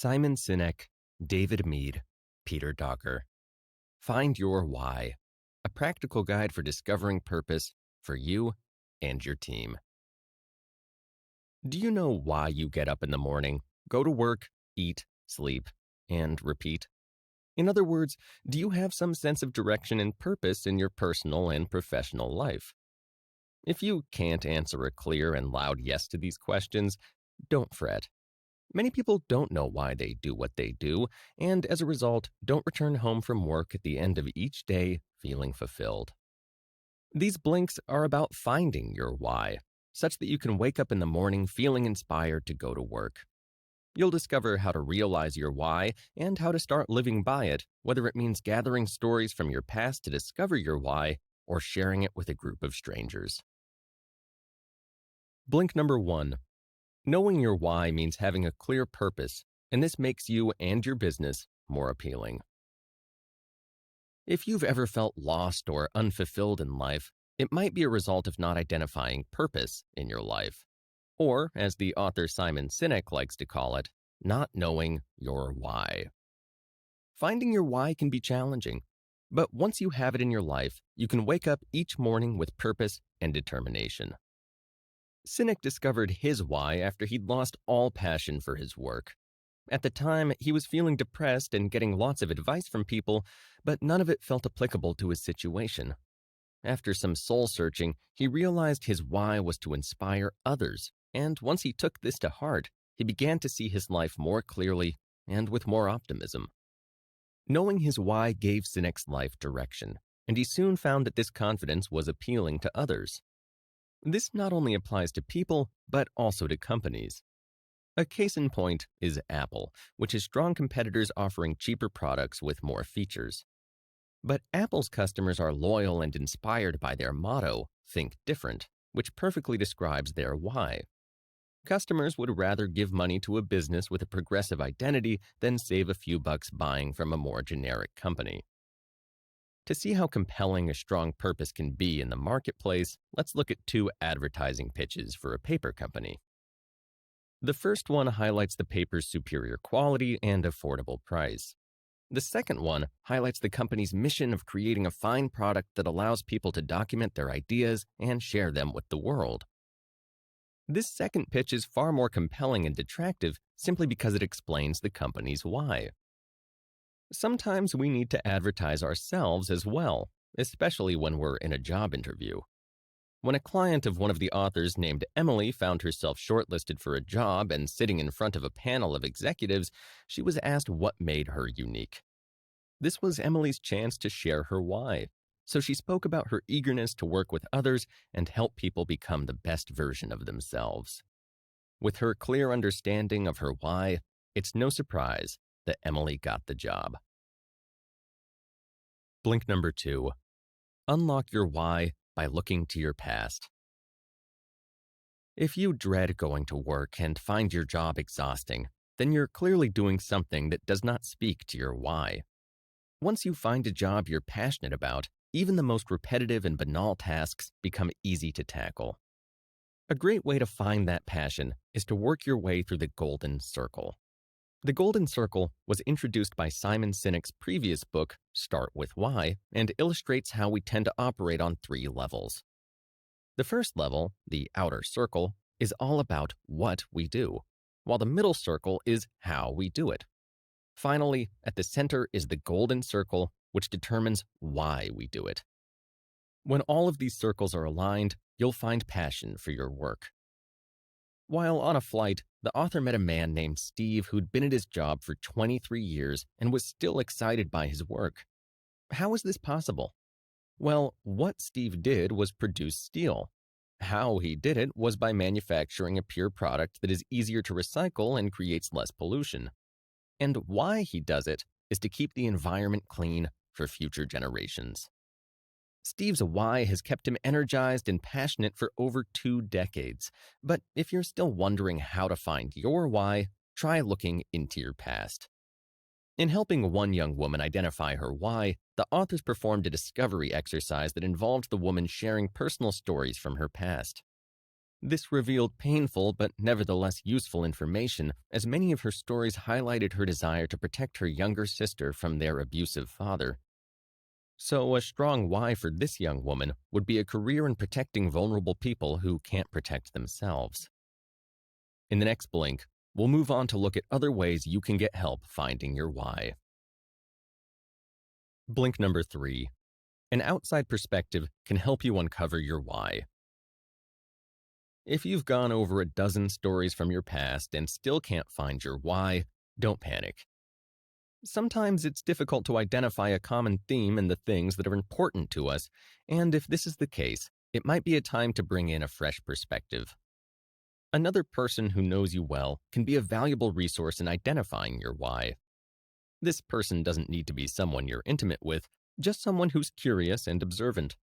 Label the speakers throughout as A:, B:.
A: Simon Sinek, David Mead, Peter Docker. Find Your Why, a practical guide for discovering purpose for you and your team. Do you know why you get up in the morning, go to work, eat, sleep, and repeat? In other words, do you have some sense of direction and purpose in your personal and professional life? If you can't answer a clear and loud yes to these questions, don't fret. Many people don't know why they do what they do, and as a result, don't return home from work at the end of each day feeling fulfilled. These blinks are about finding your why, such that you can wake up in the morning feeling inspired to go to work. You'll discover how to realize your why and how to start living by it, whether it means gathering stories from your past to discover your why or sharing it with a group of strangers. Blink number 1. Knowing your why means having a clear purpose, and this makes you and your business more appealing. If you've ever felt lost or unfulfilled in life, it might be a result of not identifying purpose in your life. Or, as the author Simon Sinek likes to call it, not knowing your why. Finding your why can be challenging, but once you have it in your life, you can wake up each morning with purpose and determination. Sinek discovered his why after he'd lost all passion for his work. At the time, he was feeling depressed and getting lots of advice from people, but none of it felt applicable to his situation. After some soul-searching, he realized his why was to inspire others, and once he took this to heart, he began to see his life more clearly and with more optimism. Knowing his why gave Sinek's life direction, and he soon found that this confidence was appealing to others. This not only applies to people, but also to companies. A case in point is Apple, which has strong competitors offering cheaper products with more features. But Apple's customers are loyal and inspired by their motto, Think Different, which perfectly describes their why. Customers would rather give money to a business with a progressive identity than save a few bucks buying from a more generic company. To see how compelling a strong purpose can be in the marketplace, let's look at 2 advertising pitches for a paper company. The first one highlights the paper's superior quality and affordable price. The second one highlights the company's mission of creating a fine product that allows people to document their ideas and share them with the world. This second pitch is far more compelling and attractive simply because it explains the company's why. Sometimes we need to advertise ourselves as well, especially when we're in a job interview. When a client of one of the authors named Emily found herself shortlisted for a job and sitting in front of a panel of executives, she was asked what made her unique. This was Emily's chance to share her why, so she spoke about her eagerness to work with others and help people become the best version of themselves. With her clear understanding of her why, it's no surprise that Emily got the job. Blink number 2. Unlock your why by looking to your past. If you dread going to work and find your job exhausting, then you're clearly doing something that does not speak to your why. Once you find a job you're passionate about, even the most repetitive and banal tasks become easy to tackle. A great way to find that passion is to work your way through the Golden Circle. The Golden Circle was introduced by Simon Sinek's previous book, Start With Why, and illustrates how we tend to operate on 3 levels. The first level, the outer circle, is all about what we do, while the middle circle is how we do it. Finally, at the center is the Golden Circle, which determines why we do it. When all of these circles are aligned, you'll find passion for your work. While on a flight, the author met a man named Steve who'd been at his job for 23 years and was still excited by his work. How is this possible? Well, what Steve did was produce steel. How he did it was by manufacturing a pure product that is easier to recycle and creates less pollution. And why he does it is to keep the environment clean for future generations. Steve's why has kept him energized and passionate for over 2 decades. But if you're still wondering how to find your why, try looking into your past. In helping one young woman identify her why, the authors performed a discovery exercise that involved the woman sharing personal stories from her past. This revealed painful but nevertheless useful information, as many of her stories highlighted her desire to protect her younger sister from their abusive father. So, a strong why for this young woman would be a career in protecting vulnerable people who can't protect themselves. In the next Blink, we'll move on to look at other ways you can get help finding your why. Blink number 3. An outside perspective can help you uncover your why. If you've gone over a dozen stories from your past and still can't find your why, don't panic. Sometimes it's difficult to identify a common theme in the things that are important to us, and if this is the case, it might be a time to bring in a fresh perspective. Another person who knows you well can be a valuable resource in identifying your why. This person doesn't need to be someone you're intimate with, just someone who's curious and observant.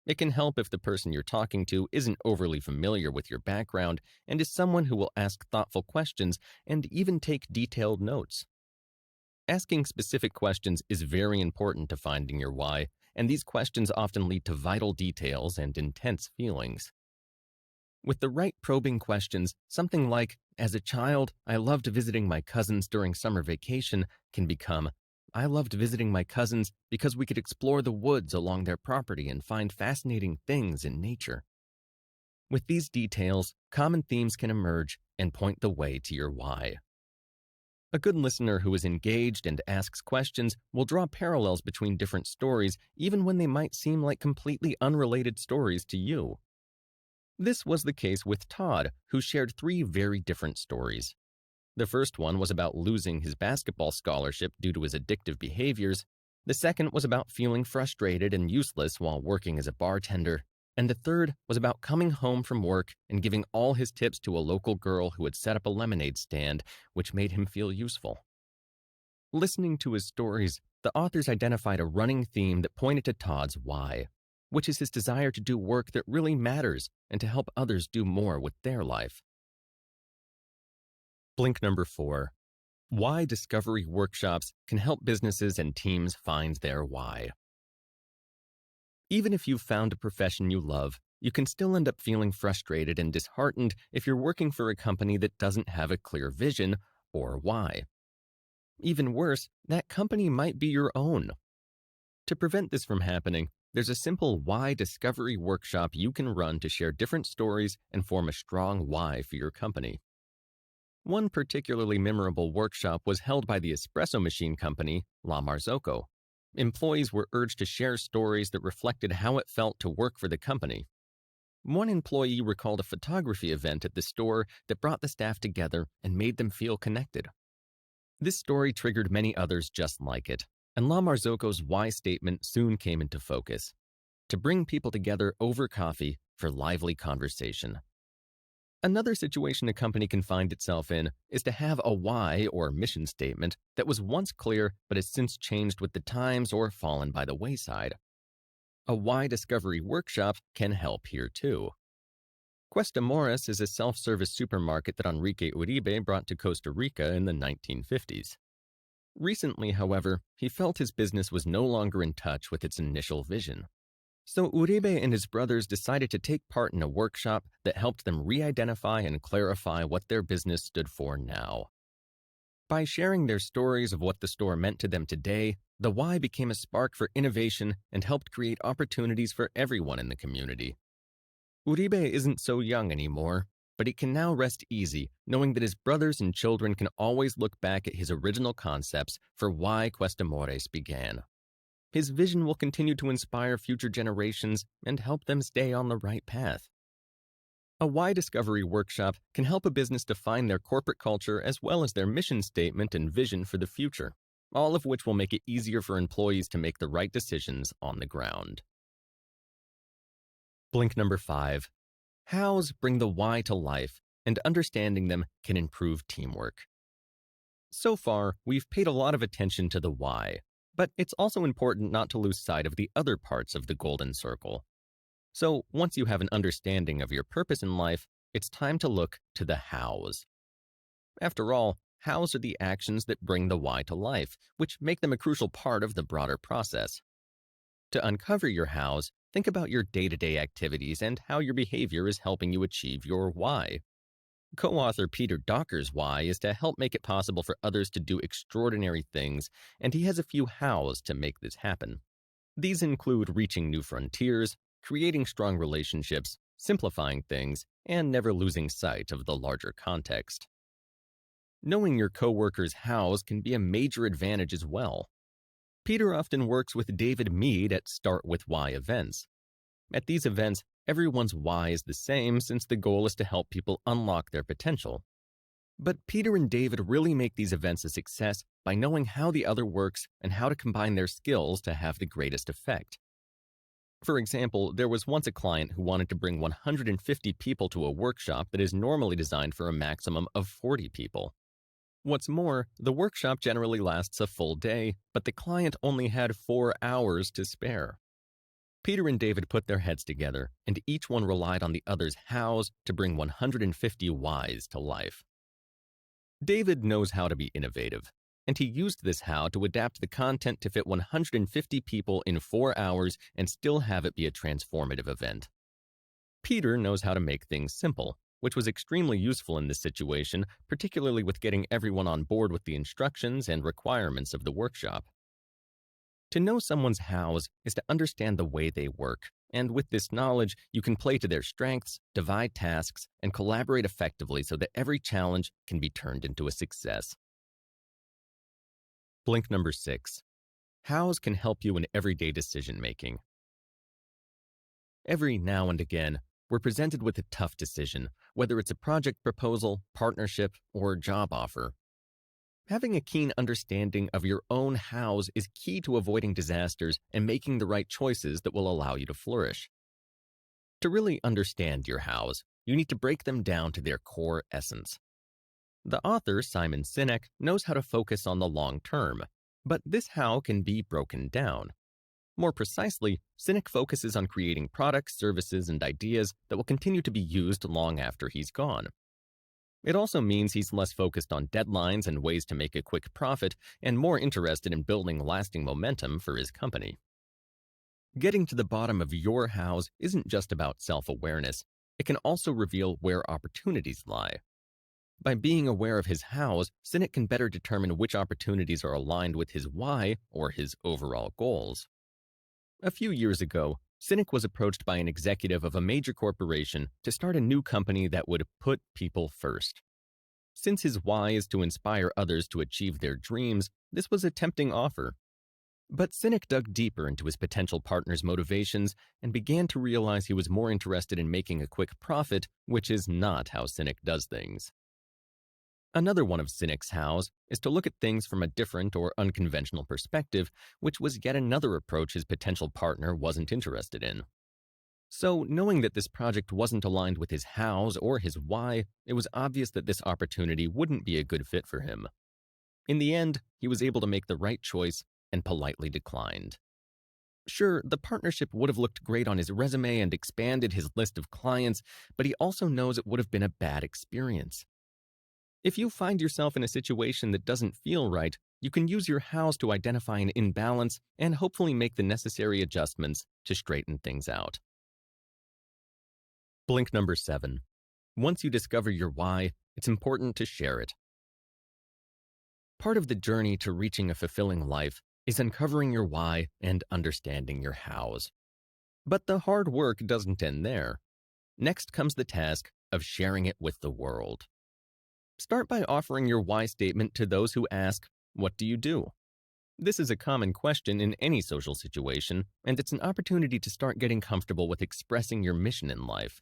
A: It can help if the person you're talking to isn't overly familiar with your background and is someone who will ask thoughtful questions and even take detailed notes. Asking specific questions is very important to finding your why, and these questions often lead to vital details and intense feelings. With the right probing questions, something like, "As a child, I loved visiting my cousins during summer vacation," can become, "I loved visiting my cousins because we could explore the woods along their property and find fascinating things in nature." With these details, common themes can emerge and point the way to your why. A good listener who is engaged and asks questions will draw parallels between different stories, even when they might seem like completely unrelated stories to you. This was the case with Todd, who shared 3 very different stories. The first one was about losing his basketball scholarship due to his addictive behaviors. The second was about feeling frustrated and useless while working as a bartender. And the third was about coming home from work and giving all his tips to a local girl who had set up a lemonade stand, which made him feel useful. Listening to his stories, the authors identified a running theme that pointed to Todd's why, which is his desire to do work that really matters and to help others do more with their life. Blink number 4. Why discovery workshops can help businesses and teams find their why. Even if you've found a profession you love, you can still end up feeling frustrated and disheartened if you're working for a company that doesn't have a clear vision or why. Even worse, that company might be your own. To prevent this from happening, there's a simple why discovery workshop you can run to share different stories and form a strong why for your company. One particularly memorable workshop was held by the espresso machine company, La Marzocco. Employees were urged to share stories that reflected how it felt to work for the company. One employee recalled a photography event at the store that brought the staff together and made them feel connected. This story triggered many others just like it, and La Marzocco's why statement soon came into focus: to bring people together over coffee for lively conversation. Another situation a company can find itself in is to have a why or mission statement that was once clear but has since changed with the times or fallen by the wayside. A why discovery workshop can help here too. Cuesta Morris is a self-service supermarket that Enrique Uribe brought to Costa Rica in the 1950s. Recently, however, he felt his business was no longer in touch with its initial vision. So Uribe and his brothers decided to take part in a workshop that helped them re-identify and clarify what their business stood for now. By sharing their stories of what the store meant to them today, the why became a spark for innovation and helped create opportunities for everyone in the community. Uribe isn't so young anymore, but he can now rest easy knowing that his brothers and children can always look back at his original concepts for why Cuesta Morris began. His vision will continue to inspire future generations and help them stay on the right path. A why discovery workshop can help a business define their corporate culture as well as their mission statement and vision for the future, all of which will make it easier for employees to make the right decisions on the ground. Blink number 5. Hows bring the why to life, and understanding them can improve teamwork. So far, we've paid a lot of attention to the why, but it's also important not to lose sight of the other parts of the golden circle. So once you have an understanding of your purpose in life, it's time to look to the hows. After all, hows are the actions that bring the why to life, which make them a crucial part of the broader process. To uncover your hows, Think about your day-to-day activities and how your behavior is helping you achieve your why. Co-author Peter Docker's why is to help make it possible for others to do extraordinary things, and he has a few hows to make this happen. These include reaching new frontiers, creating strong relationships, simplifying things, and never losing sight of the larger context. Knowing your coworkers' hows can be a major advantage as well. Peter often works with David Mead at Start With Why events. At these events, everyone's why is the same since the goal is to help people unlock their potential. But Peter and David really make these events a success by knowing how the other works and how to combine their skills to have the greatest effect. For example, there was once a client who wanted to bring 150 people to a workshop that is normally designed for a maximum of 40 people. What's more, the workshop generally lasts a full day, but the client only had 4 hours to spare. Peter and David put their heads together, and each one relied on the other's hows to bring 150 whys to life. David knows how to be innovative, and he used this how to adapt the content to fit 150 people in 4 hours and still have it be a transformative event. Peter knows how to make things simple, which was extremely useful in this situation, particularly with getting everyone on board with the instructions and requirements of the workshop. To know someone's hows is to understand the way they work, and with this knowledge, you can play to their strengths, divide tasks, and collaborate effectively so that every challenge can be turned into a success. Blink number 6. Hows can help you in everyday decision-making. Every now and again, we're presented with a tough decision, whether it's a project proposal, partnership, or job offer. Having a keen understanding of your own hows is key to avoiding disasters and making the right choices that will allow you to flourish. To really understand your hows, you need to break them down to their core essence. The author, Simon Sinek, knows how to focus on the long term, but this how can be broken down. More precisely, Sinek focuses on creating products, services, and ideas that will continue to be used long after he's gone. It also means he's less focused on deadlines and ways to make a quick profit and more interested in building lasting momentum for his company. Getting to the bottom of your hows isn't just about self-awareness. It can also reveal where opportunities lie. By being aware of his hows, Sinek can better determine which opportunities are aligned with his why or his overall goals. A few years ago, Sinek was approached by an executive of a major corporation to start a new company that would put people first. Since his why is to inspire others to achieve their dreams, this was a tempting offer. But Sinek dug deeper into his potential partner's motivations and began to realize he was more interested in making a quick profit, which is not how Sinek does things. Another one of Sinek's hows is to look at things from a different or unconventional perspective, which was yet another approach his potential partner wasn't interested in. So, knowing that this project wasn't aligned with his hows or his why, it was obvious that this opportunity wouldn't be a good fit for him. In the end, he was able to make the right choice and politely declined. Sure, the partnership would have looked great on his resume and expanded his list of clients, but he also knows it would have been a bad experience. If you find yourself in a situation that doesn't feel right, you can use your hows to identify an imbalance and hopefully make the necessary adjustments to straighten things out. Blink number 7. Once you discover your why, it's important to share it. Part of the journey to reaching a fulfilling life is uncovering your why and understanding your hows. But the hard work doesn't end there. Next comes the task of sharing it with the world. Start by offering your why statement to those who ask, "What do you do?" This is a common question in any social situation, and it's an opportunity to start getting comfortable with expressing your mission in life.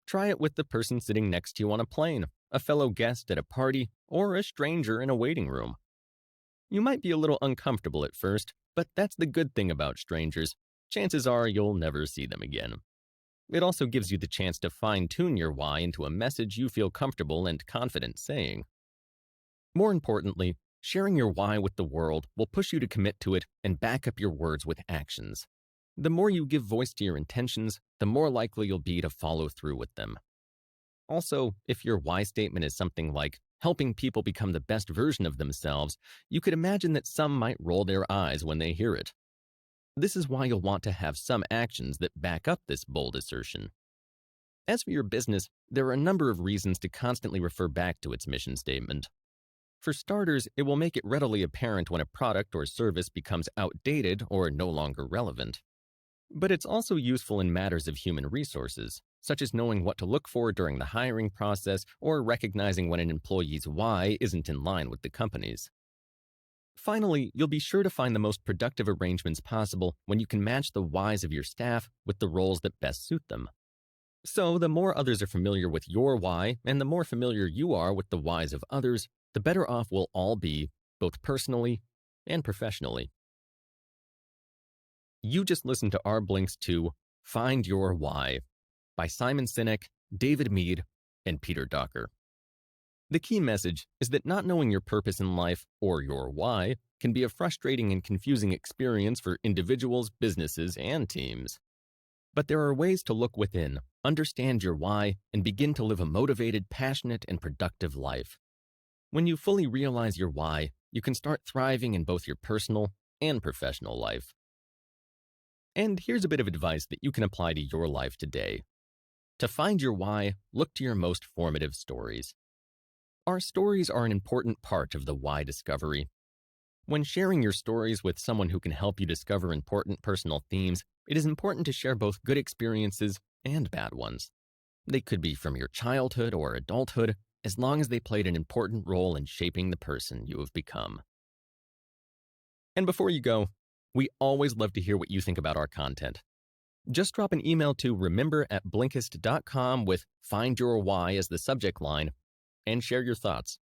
A: Try it with the person sitting next to you on a plane, a fellow guest at a party, or a stranger in a waiting room. You might be a little uncomfortable at first, but that's the good thing about strangers. Chances are you'll never see them again. It also gives you the chance to fine-tune your why into a message you feel comfortable and confident saying. More importantly, sharing your why with the world will push you to commit to it and back up your words with actions. The more you give voice to your intentions, the more likely you'll be to follow through with them. Also, if your why statement is something like helping people become the best version of themselves, you could imagine that some might roll their eyes when they hear it. This is why you'll want to have some actions that back up this bold assertion. As for your business, there are a number of reasons to constantly refer back to its mission statement. For starters, it will make it readily apparent when a product or service becomes outdated or no longer relevant. But it's also useful in matters of human resources, such as knowing what to look for during the hiring process or recognizing when an employee's why isn't in line with the company's. Finally, you'll be sure to find the most productive arrangements possible when you can match the whys of your staff with the roles that best suit them. So, the more others are familiar with your why, and the more familiar you are with the whys of others, the better off we'll all be, both personally and professionally. You just listened to our Blinks to Find Your Why by Simon Sinek, David Mead, and Peter Docker. The key message is that not knowing your purpose in life, or your why, can be a frustrating and confusing experience for individuals, businesses, and teams. But there are ways to look within, understand your why, and begin to live a motivated, passionate, and productive life. When you fully realize your why, you can start thriving in both your personal and professional life. And here's a bit of advice that you can apply to your life today. To find your why, look to your most formative stories. Our stories are an important part of the why discovery. When sharing your stories with someone who can help you discover important personal themes, it is important to share both good experiences and bad ones. They could be from your childhood or adulthood, as long as they played an important role in shaping the person you have become. And before you go, we always love to hear what you think about our content. Just drop an email to remember@blinkist.com with "Find Your Why" as the subject line, and share your thoughts.